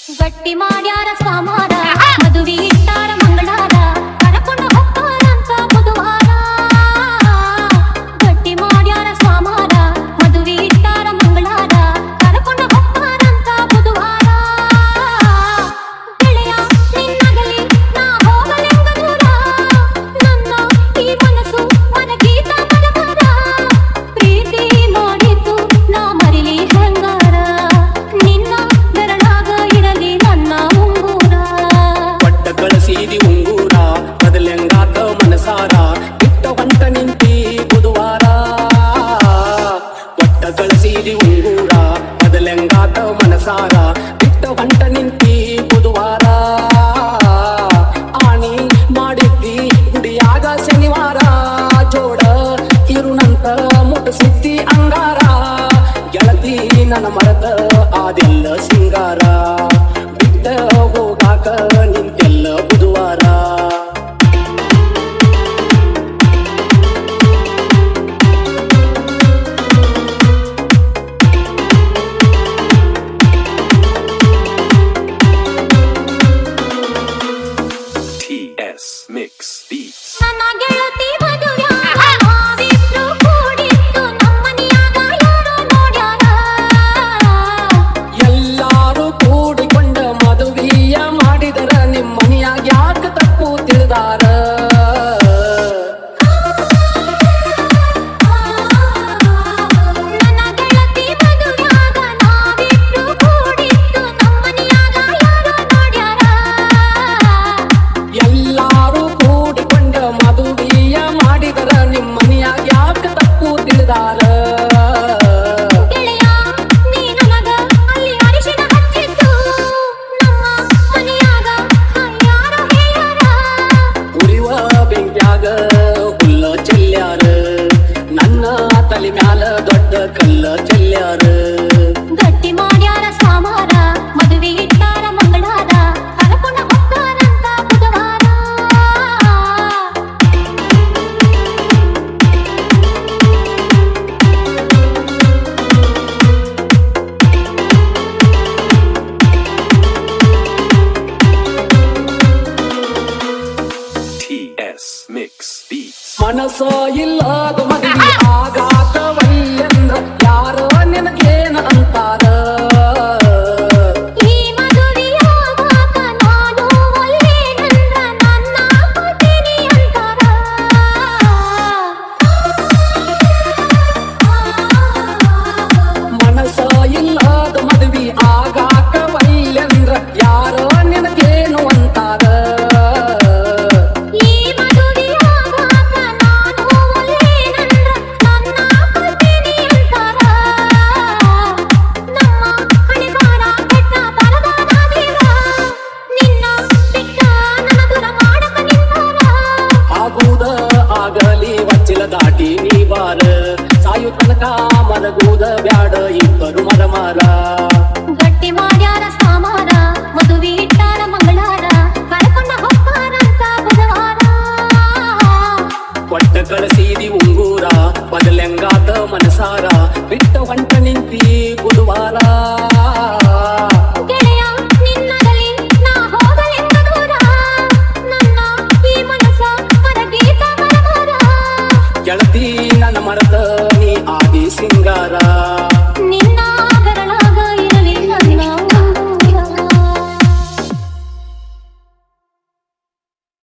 ಗಟ್ಟಿ ಮಾಡ್ಯಾರ ಸ್ವಾಮಾರ ಮದುವೆ ಇಟ್ಟಾರ ಮಂಗಳಾರ ಕರಕೊಂಡು ಹೋಗ್ತಾರಂತ ಬುಧವಾರ ಗಟ್ಟಿ ಮಾಡ್ಯಾರ ಸ್ವಾಮಾರ ಮದುವೆ ಇಟ್ಟಾರ ಮಂಗಳಾರ ಕರಕೊಂಡು ಹೋಗ್ತಾರಂತ ಬುಧವಾರ ಗೆಳೆಯ ನಿನ್ನಗಲಿ ನಾ ಹೋಗಲೆಂಗ ದೂರ ನನ್ನ ಈ ಮನಸ್ಸು ಮನಗೀತ ಮರಮರ ಪ್ರೀತಿ ಮಾಡಿತು ನಾ ಮರಿಲಿ ಹೆಂಗಾರ ನಿನ್ನ ಬೆರಳಾಗ ಇರಲಿ ನನ್ನ ಉಂಗುರ ಒಟ್ಟ ಕಳಸಿದಿ ಉಂಗೂರ ಬದಲೆಂಗಾತ ಮನಸಾರ ಬಿಟ್ಟ ಹೊಂಟ ನಿಂತಿ ಬುಧವಾರ ಒಟ್ಟ ಕಳಸಿದಿ ಉಂಗೂರ ಬದಲೆಂಗಾತ ಮನಸಾರ ಬಿಟ್ಟ ಹೊಂಟ ನಿಂತಿ ಬುಧವಾರ ಆಣಿ ಮಾಡಿದ್ದಿ ಗುಡಿಯಾಗ ಶನಿವಾರ ಜೋಡ ಇರುನಂತ ಮುಟ್ಟಿಸಿದ್ದಿ ಅಂಗಾರ ಗೆಳತಿ ನನ್ನ ಮರದ ಅದೆಲ್ಲ ಸಿಂಗಾರ ಬಿಟ್ಟ ಹೋಗಾಕ ನಿಂತೆಲ್ಲ ಬುಧವಾರ TS Mix Beats. ನನ್ನ ಗೆಳತಿ ಮದುವ್ಯಾಗ ನಾವಿಬ್ರು ಕೂಡಿದ್ದು ನಮ್ಮನಿಯಾಗ ಯಾರೋ ನೋಡ್ಯಾರ ಎಲ್ಲಾರು ಕೂಡಿಕೊಂಡ ಮದುವೆಯ ಮಾಡಿದರ ನಿಮ್ಮ ಮನೆಯಾಗ ಯಾಕ ತಪ್ಪು ತಿಳಿದಾರ ನನ್ನ ಗೆಳತಿ ಮದುವ್ಯಾಗ ನಾವಿಬ್ರು ಕೂಡಿದ್ದು ನಮ್ಮನಿಯಾಗ ಯಾರೋ ನೋಡ್ಯಾರ ಎಲ್ಲಾರು ಕೂಡಿಕೊಂಡ ಮದುವೆಯ ಮಾಡಿದರ ನಿಮ್ಮ ಮನೆಯಾಗ ಯಾಕ ತಪ್ಪು ತಿಳಿದಾರ ಗೆಳೆಯ ನೀ ನನಗ ಅಲ್ಲಿ ಅರಿಶಿನ ಹಚ್ಚಿದ್ದು ನಮ್ಮ ಮನೆಯಾಗ ಯಾರೋ ಹೇಳ್ಯಾರ ಉರಿವ ಬೆಂಕ್ಯಾಗ ಹುಲ್ಲ ಚೆಲ್ಯಾರ ನನ್ನ ತಲೆ ಮ್ಯಾಲ ದೊಡ್ಡ ಕಲ್ಲ ಚೆಲ್ಯಾರ ಗಟ್ಟಿ ಮಾಡ್ಯಾರ ಸ್ವಾಮಾರ ಮದುವೆ ಇಟ್ಟಾರ ಮಂಗಳಾರ ಕರಕೊಂಡ ಹೋಗ್ತಾರಂತ ಬುಧವಾರ TS Mix Beats. ಮನಸ್ಸ ಇಲ್ಲದ ಮದುವೆ ಆಗಾತವಲ್ಲೆಂದ್ರ ಯಾರ ನಿನಗೇನ ಅಂತಾರ